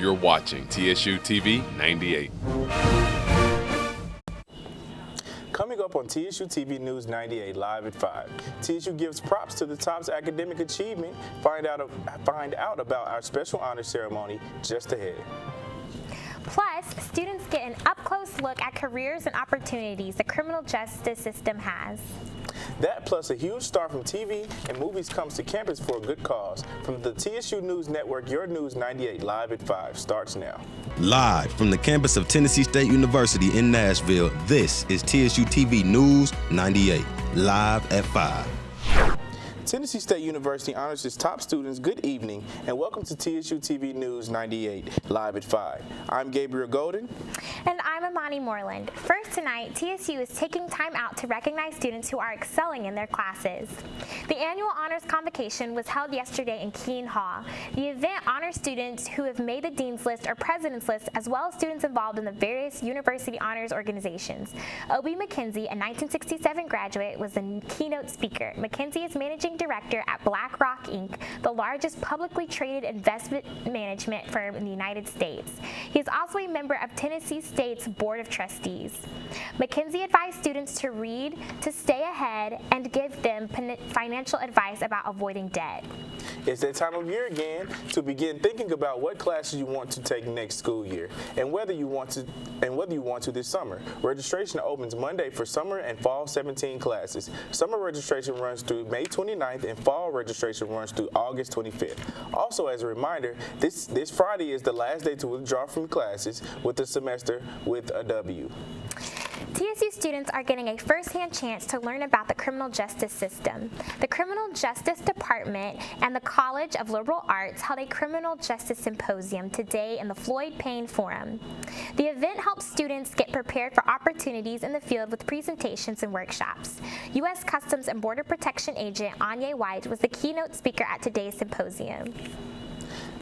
You're watching TSU-TV 98. Coming up on TSU-TV News 98 live at 5, TSU gives props to the top's academic achievement. Find out about our special honor ceremony just ahead. Plus, students get an up-close look at careers and opportunities the criminal justice system has. That plus a huge star from TV and movies comes to campus for a good cause. From the TSU News Network, your News 98 live at 5 starts now. Live from the campus of Tennessee State University in Nashville, this is TSU-TV News 98, live at 5. Tennessee State University honors its top students. Good evening and welcome to TSU-TV News 98, live at 5. I'm Gabriel Golden. And I'm Amani Moreland. First tonight, TSU is taking time out to recognize students who are excelling in their classes. The annual Honors Convocation was held yesterday in Keene Hall. The event honors students who have made the Dean's List or President's List, as well as students involved in the various university honors organizations. Obie McKenzie, a 1967 graduate, was the keynote speaker. McKenzie is managing director at BlackRock, Inc., the largest publicly traded investment management firm in the United States. He is also a member of Tennessee State's Board of Trustees. McKenzie advised students to read, to stay ahead, and give them financial advice about avoiding debt. It's that time of year again to begin thinking about what classes you want to take next school year and whether you want to this summer. Registration opens Monday for summer and fall 17 classes. Summer registration runs through May 29th and fall registration runs through August 25th. Also, as a reminder, this Friday is the last day to withdraw from classes with the semester with a W. TSU students are getting a first-hand chance to learn about the criminal justice system. The Criminal Justice Department and the College of Liberal Arts held a criminal justice symposium today in the Floyd Payne Forum. The event helps students get prepared for opportunities in the field with presentations and workshops. U.S. Customs and Border Protection Agent Anya White was the keynote speaker at today's symposium.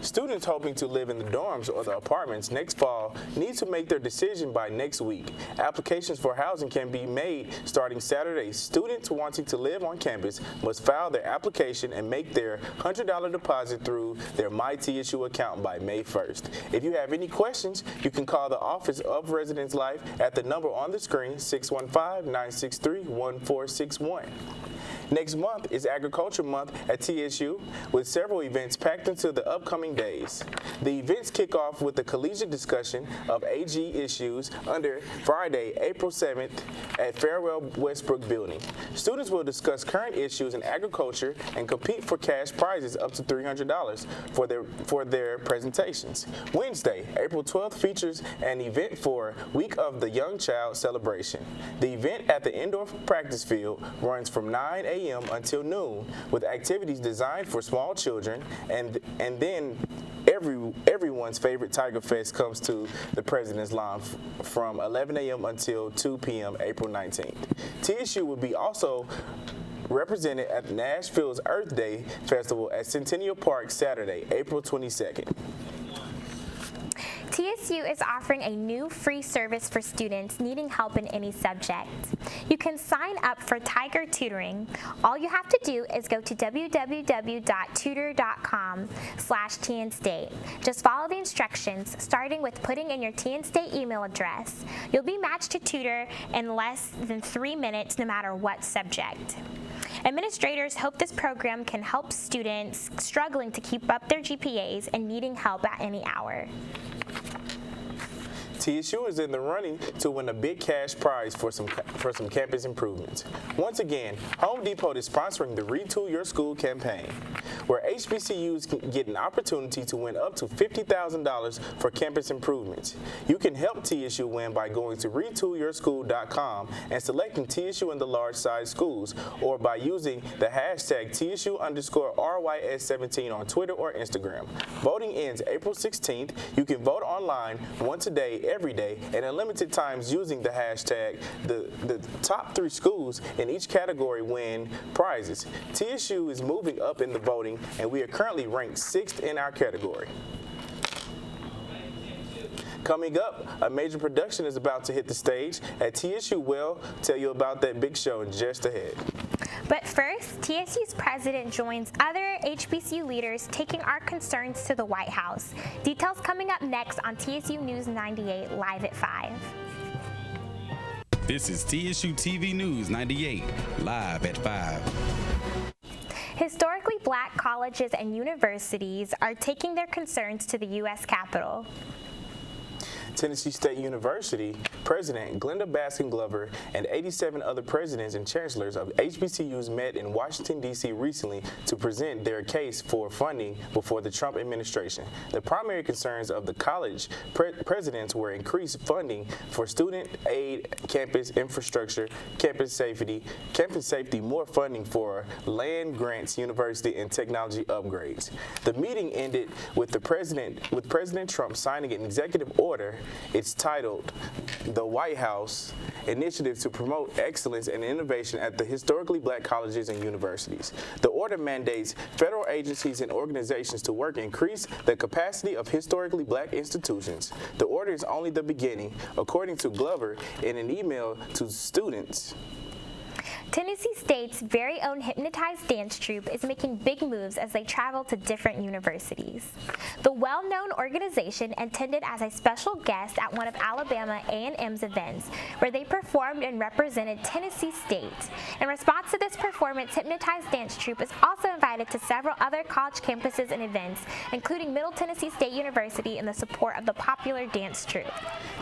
Students hoping to live in the dorms or the apartments next fall need to make their decision by next week. Applications for housing can be made starting Saturday. Students wanting to live on campus must file their application and make their $100 deposit through their MyTSU account by May 1st. If you have any questions, you can call the Office of Residence Life at the number on the screen, 615-963-1461. Next month is Agriculture Month at TSU, with several events packed into the upcoming days. The events kick off with the collegiate discussion of AG issues under Friday, April 7th at Farewell Westbrook Building. Students will discuss current issues in agriculture and compete for cash prizes up to $300 for their presentations. Wednesday, April 12th features an event for Week of the Young Child celebration. The event at the indoor practice field runs from 9 a.m. until noon with activities designed for small children, and then everyone's favorite Tiger Fest comes to the President's Lawn from 11 a.m. until 2 p.m. April 19th. TSU will be also represented at Nashville's Earth Day Festival at Centennial Park Saturday, April 22nd. TSU is offering a new free service for students needing help in any subject. You can sign up for Tiger Tutoring. All you have to do is go to www.tutor.com/TNState. Just follow the instructions, starting with putting in your TNState email address. You'll be matched to tutor in less than 3 minutes, no matter what subject. Administrators hope this program can help students struggling to keep up their GPAs and needing help at any hour. TSU is in the running to win a big cash prize for some campus improvements. Once again, Home Depot is sponsoring the Retool Your School campaign, where HBCUs can get an opportunity to win up to $50,000 for campus improvements. You can help TSU win by going to retoolyourschool.com and selecting TSU in the large size schools, or by using the hashtag TSU_RYS17 on Twitter or Instagram. Voting ends April 16th. You can vote online once a day, every day, and in limited times using the hashtag. The top 3 schools in each category win prizes. TSU is moving up in the voting, and we are currently ranked 6th in our category. Coming up, a major production is about to hit the stage at TSU. We'll tell you about that big show in just ahead. But first, TSU's president joins other HBCU leaders taking our concerns to the White House. Details coming up next on TSU News 98, live at 5. This is TSU-TV News 98, live at 5. Historically black colleges and universities are taking their concerns to the U.S. Capitol. Tennessee State University President Glenda Baskin Glover and 87 other presidents and chancellors of HBCUs met in Washington, D.C. recently to present their case for funding before the Trump administration. The primary concerns of the college presidents were increased funding for student aid, campus infrastructure, campus safety, more funding for land grants, university, and technology upgrades. The meeting ended with President Trump signing an executive order. It's titled The White House Initiative to Promote Excellence and Innovation at the Historically Black Colleges and Universities. The order mandates federal agencies and organizations to work to increase the capacity of historically black institutions. The order is only the beginning, according to Glover in an email to students. Tennessee State's very own hypnotized dance troupe is making big moves as they travel to different universities. The well-known organization attended as a special guest at one of Alabama A&M's events, where they performed and represented Tennessee State. In response to this performance, hypnotized dance troupe is also invited to several other college campuses and events, including Middle Tennessee State University, in the support of the popular dance troupe.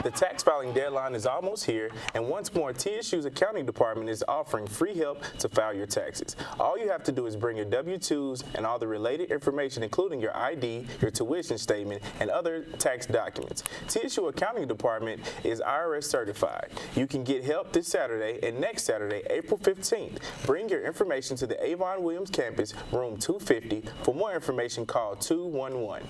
The tax filing deadline is almost here, and once more, TSU's accounting department is offering free help to file your taxes. All you have to do is bring your W-2s and all the related information, including your ID, your tuition statement, and other tax documents. TSU Accounting Department is IRS certified. You can get help this Saturday and next Saturday, April 15th. Bring your information to the Avon Williams campus, room 250. For more information, call 211.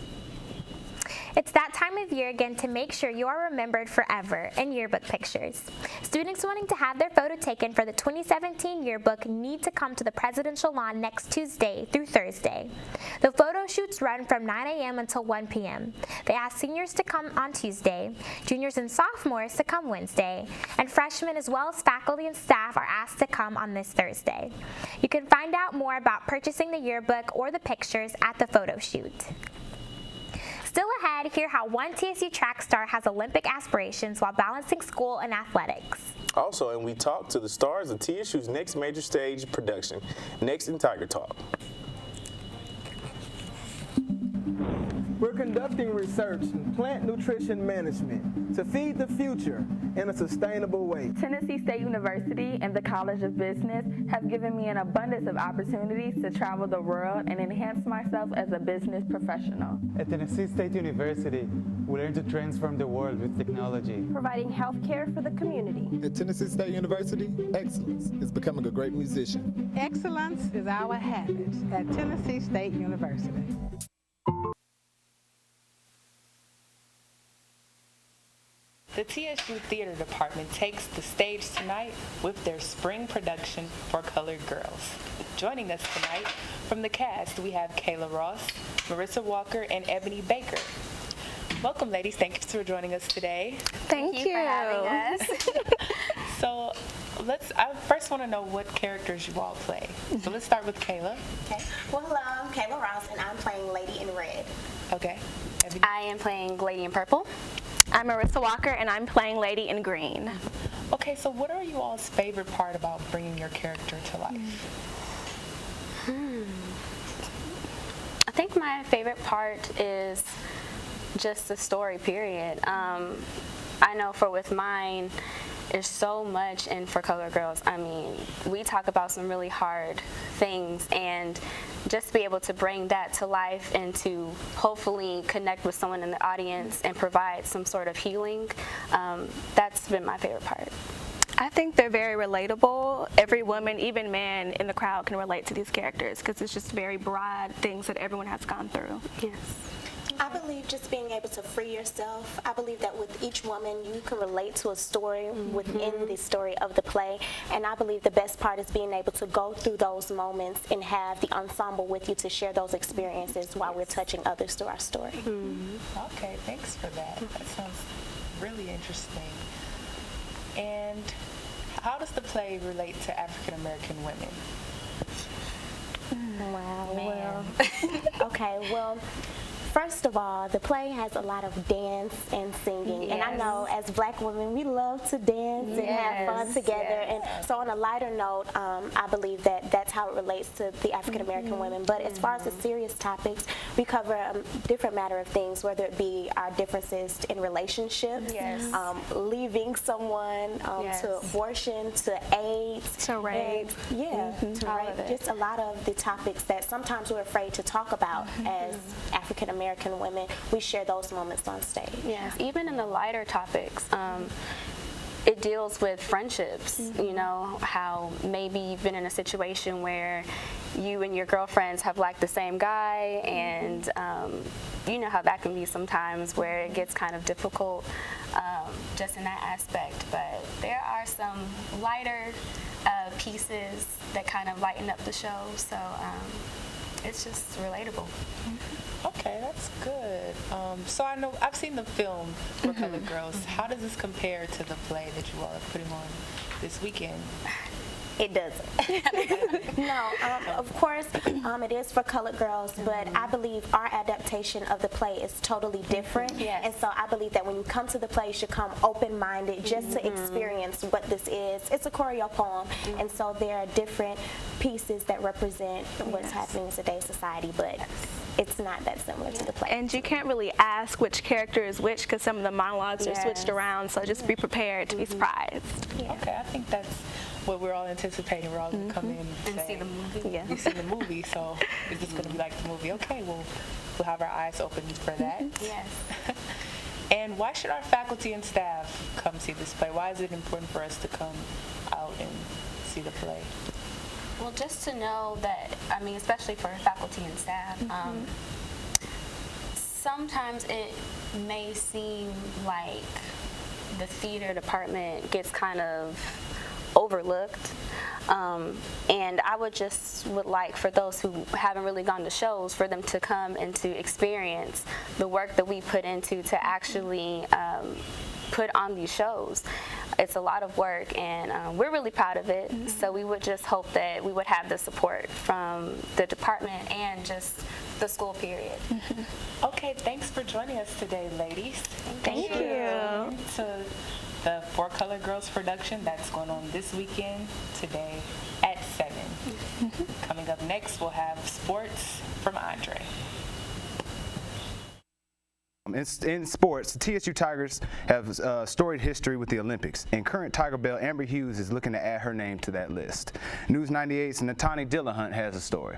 It's that time of year again to make sure you are remembered forever in Yearbook Pictures. Students wanting to have their photo taken for the 2017 yearbook need to come to the Presidential Lawn next Tuesday through Thursday. The photo shoots run from 9 a.m. until 1 p.m. They ask seniors to come on Tuesday, juniors and sophomores to come Wednesday, and freshmen as well as faculty and staff are asked to come on this Thursday. You can find out more about purchasing the yearbook or the pictures at the photo shoot. Still ahead, hear how one TSU track star has Olympic aspirations while balancing school and athletics. Also, and we talk to the stars of TSU's next major stage production, next in Tiger Talk. We're conducting research in plant nutrition management to feed the future in a sustainable way. Tennessee State University and the College of Business have given me an abundance of opportunities to travel the world and enhance myself as a business professional. At Tennessee State University, we learn to transform the world with technology, providing health care for the community. At Tennessee State University, excellence is becoming a great musician. Excellence is our habit at Tennessee State University. The TSU Theatre Department takes the stage tonight with their spring production for Colored Girls. Joining us tonight from the cast, we have Kayla Ross, Marissa Walker, and Ebony Baker. Welcome, ladies. Thank you for joining us today. Thank you for having us. So I first want to know what characters you all play. So let's start with Kayla. Okay. Well, hello, I'm Kayla Ross, and I'm playing Lady in Red. Okay. Ebony? I am playing Lady in Purple. I'm Marissa Walker, and I'm playing Lady in Green. Okay, so what are you all's favorite part about bringing your character to life? I think my favorite part is just the story, period. I know with mine, there's so much in For Colored Girls. I mean, we talk about some really hard things, and just to be able to bring that to life and to hopefully connect with someone in the audience and provide some sort of healing, that's been my favorite part. I think they're very relatable. Every woman, even man in the crowd can relate to these characters because it's just very broad things that everyone has gone through. Yes. I believe just being able to free yourself. I believe that with each woman, you can relate to a story within the story of the play. And I believe the best part is being able to go through those moments and have the ensemble with you to share those experiences while we're touching others through our story. Okay, thanks for that. That sounds really interesting. And how does the play relate to African American women? Wow, well, okay, well, first of all, the play has a lot of dance and singing, and I know as Black women, we love to dance and have fun together, and so on a lighter note, I believe that that's how it relates to the African American women, but as far as the serious topics, we cover a different matter of things, whether it be our differences in relationships, leaving someone, to abortion, to AIDS, to rape, to rape, just a lot of the topics that sometimes we're afraid to talk about as African American women. We share those moments on stage. Yes, even in the lighter topics, it deals with friendships, you know, how maybe you've been in a situation where you and your girlfriends have liked the same guy, and you know how that can be sometimes where it gets kind of difficult just in that aspect. But there are some lighter pieces that kind of lighten up the show, so it's just relatable. Okay, that's good. So I know I've seen the film for Colored Girls. How does this compare to the play that you all are putting on this weekend? It doesn't. No, of course, it is for colored girls, but I believe our adaptation of the play is totally different. And so I believe that when you come to the play, you should come open-minded just to experience what this is. It's a choreo poem, and so there are different pieces that represent what's happening in today's society, but it's not that similar to the play. And you can't really ask which character is which because some of the monologues are switched around, so just be prepared to be surprised. Okay, I think that's what we're all anticipating. We're all going to come in and see the movie. You see the movie, so is this going to be like the movie? Okay, well, we'll have our eyes open for that. Yes. And why should our faculty and staff come see this play? Why is it important for us to come out and see the play? Well, just to know that, I mean, especially for faculty and staff, sometimes it may seem like the theater department gets kind of overlooked, and I would like for those who haven't really gone to shows for them to come and to experience the work that we put into to actually put on these shows. It's a lot of work, and we're really proud of it. So we would just hope that we would have the support from the department and just the school period. Okay, thanks for joining us today, ladies. Thank you. To the For Colored Girls production that's going on this weekend, today at 7. Coming up next, we'll have sports from Andre. In sports, the TSU Tigers have a storied history with the Olympics, and current Tiger Belle Amber Hughes is looking to add her name to that list. News 98's Natani Dillahunt has a story.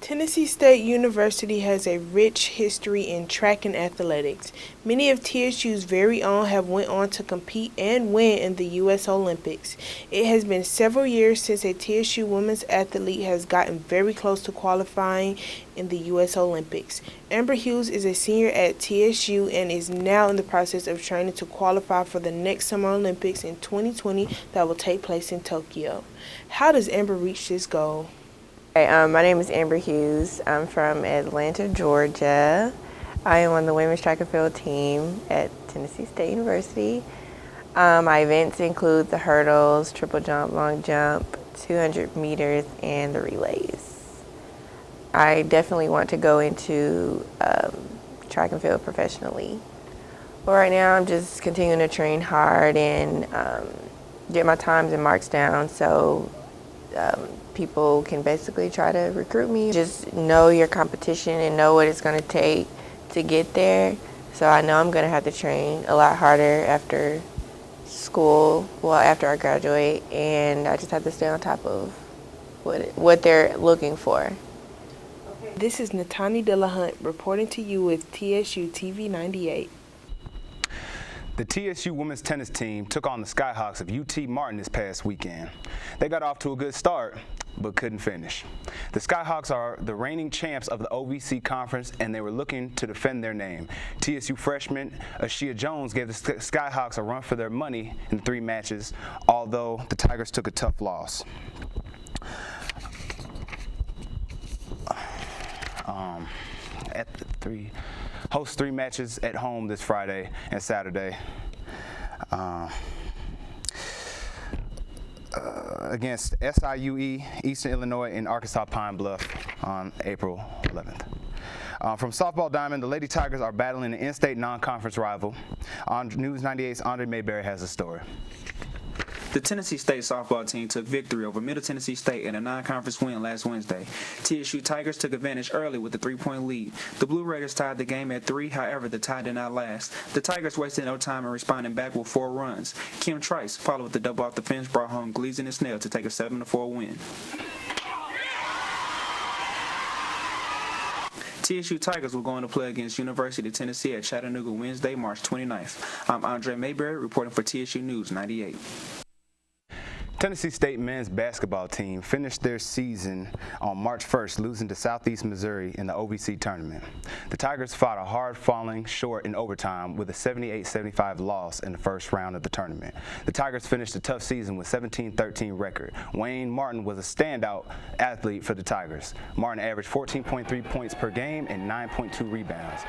Tennessee State University has a rich history in track and athletics. Many of TSU's very own have went on to compete and win in the U.S. Olympics. It has been several years since a TSU women's athlete has gotten very close to qualifying in the U.S. Olympics. Amber Hughes is a senior at TSU and is now in the process of training to qualify for the next Summer Olympics in 2020 that will take place in Tokyo. How does Amber reach this goal? My name is Amber Hughes. I'm from Atlanta, Georgia. I am on the women's track and field team at Tennessee State University. My events include the hurdles, triple jump, long jump, 200 meters, and the relays. I definitely want to go into track and field professionally. But right now I'm just continuing to train hard and get my times and marks down so people can basically try to recruit me. Just know your competition and know what it's going to take to get there. So I know I'm going to have to train a lot harder after school, well, after I graduate, and I just have to stay on top of what they're looking for. This is Natani Dillahunt reporting to you with TSU-TV 98. The TSU women's tennis team took on the Skyhawks of UT Martin this past weekend. They got off to a good start, but couldn't finish. The Skyhawks are the reigning champs of the OVC conference, and they were looking to defend their name. TSU freshman Ashia Jones gave the Skyhawks a run for their money in 3 matches, although the Tigers took a tough loss. Host 3 matches at home this Friday and Saturday. against SIUE, Eastern Illinois, and Arkansas Pine Bluff on April 11th. From softball diamond, the Lady Tigers are battling an in-state non-conference rival. On News 98's Andre Mayberry has a story. The Tennessee State softball team took victory over Middle Tennessee State in a non-conference win last Wednesday. TSU Tigers took advantage early with a 3-point lead. The Blue Raiders tied the game at 3, however, the tie did not last. The Tigers wasted no time in responding back with 4 runs. Kim Trice, followed with the double off the fence, brought home Gleason and Snell to take a 7-4 win. TSU Tigers will go on to play against University of Tennessee at Chattanooga Wednesday, March 29th. I'm Andre Mayberry reporting for TSU News 98. Tennessee State men's basketball team finished their season on March 1st, losing to Southeast Missouri in the OVC tournament. The Tigers fought a hard falling short in overtime with a 78-75 loss in the first round of the tournament. The Tigers finished a tough season with 17-13 record. Wayne Martin was a standout athlete for the Tigers. Martin averaged 14.3 points per game and 9.2 rebounds.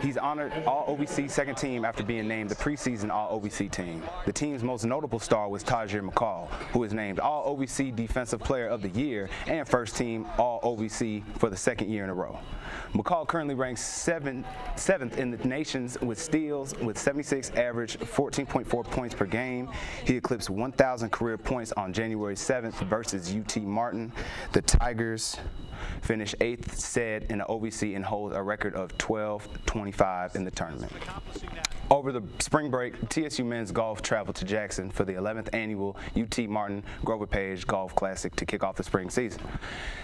He's honored All-OVC second team after being named the preseason All-OVC team. The team's most notable star was Tajir McCall, who is named All-OVC Defensive Player of the Year and first team All-OVC for the second year in a row. McCall currently ranks 7th in the nations with steals with 76, average 14.4 points per game. He eclipsed 1,000 career points on January 7th versus UT Martin. The Tigers finished 8th said in the OVC and hold a record of 12-25 in the tournament. Over the spring break, TSU men's golf traveled to Jackson for the 11th annual UT Martin Grover Page Golf Classic to kick off the spring season.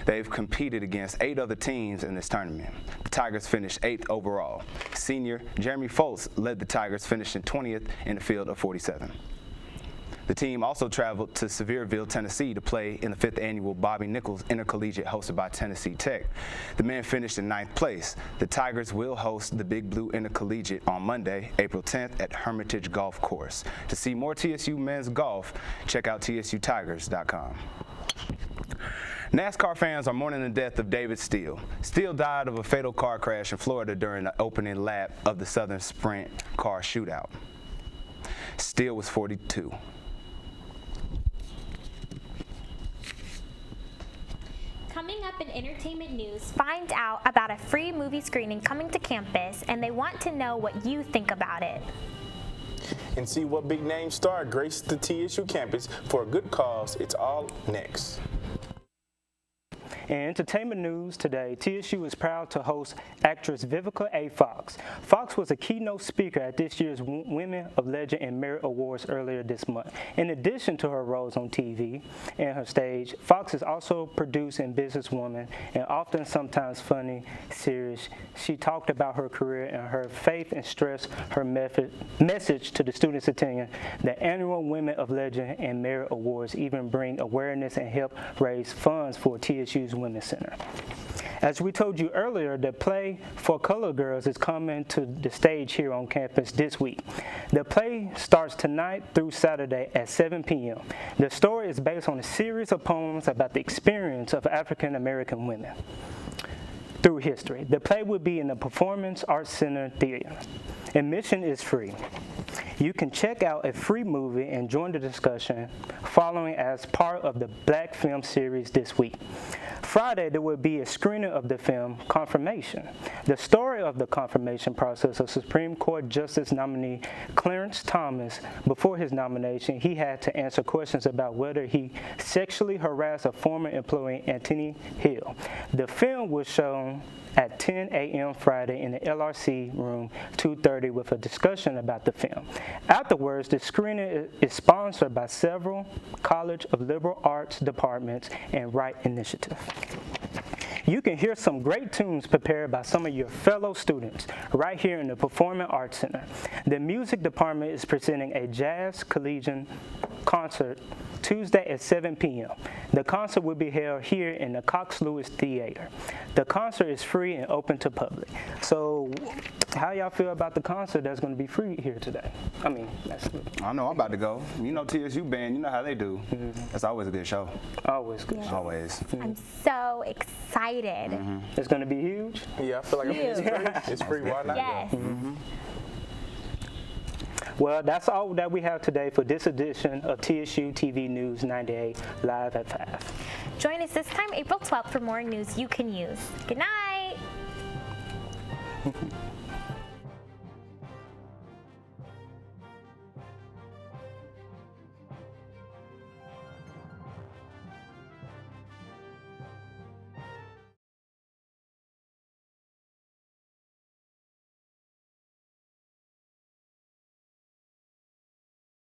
They've competed against 8 other teams in this tournament. The Tigers finished 8th overall. Senior Jeremy Foltz led the Tigers, finishing 20th in the field of 47. The team also traveled to Sevierville, Tennessee to play in the 5th annual Bobby Nichols Intercollegiate hosted by Tennessee Tech. The men finished in 9th place. The Tigers will host the Big Blue Intercollegiate on Monday, April 10th at Hermitage Golf Course. To see more TSU men's golf, check out TSUTigers.com. NASCAR fans are mourning the death of David Steele. Steele died of a fatal car crash in Florida during the opening lap of the Southern Sprint car shootout. Steele was 42. Coming up in entertainment news, find out about a free movie screening coming to campus, and they want to know what you think about it. And see what big name star graced the TSU campus for a good cause. It's all next. In entertainment news today, TSU is proud to host actress Vivica Fox. Fox was a keynote speaker at this year's Women of Legend and Merit Awards earlier this month. In addition to her roles on TV and her stage, Fox is also a producer and businesswoman, and often sometimes funny, serious. She talked about her career and her faith and stressed her message to the students attending the annual Women of Legend and Merit Awards, even bring awareness and help raise funds for TSU's Women's Center. As we told you earlier, the play For Colored Girls is coming to the stage here on campus this week. The play starts tonight through Saturday at 7 p.m. The story is based on a series of poems about the experience of African American women through history. The play will be in the Performance Arts Center Theater. Admission is free. You can check out a free movie and join the discussion following as part of the Black Film Series this week. Friday, there will be a screening of the film Confirmation. The story of the confirmation process of Supreme Court Justice nominee Clarence Thomas. Before his nomination, he had to answer questions about whether he sexually harassed a former employee, Anthony Hill. The film was shown at 10 a.m. Friday in the LRC room 230 with a discussion about the film. Afterwards, the screening is sponsored by several College of Liberal Arts departments and Right Initiative. You can hear some great tunes prepared by some of your fellow students right here in the Performing Arts Center. The music department is presenting a jazz collegiate concert Tuesday at 7 p.m. The concert will be held here in the Cox Lewis Theater. The concert is free and open to public. So how y'all feel about the concert that's going to be free here today? I mean, I know I'm about to go. You know TSU band, you know how they do. That's always a good show. Always good show. Always. I'm so excited. It's going to be huge? Yeah, I feel like it's free. It's free. Why not? Yes. Well, that's all that we have today for this edition of TSU TV News 98, live at 5. Join us this time, April 12th, for more news you can use. Good night.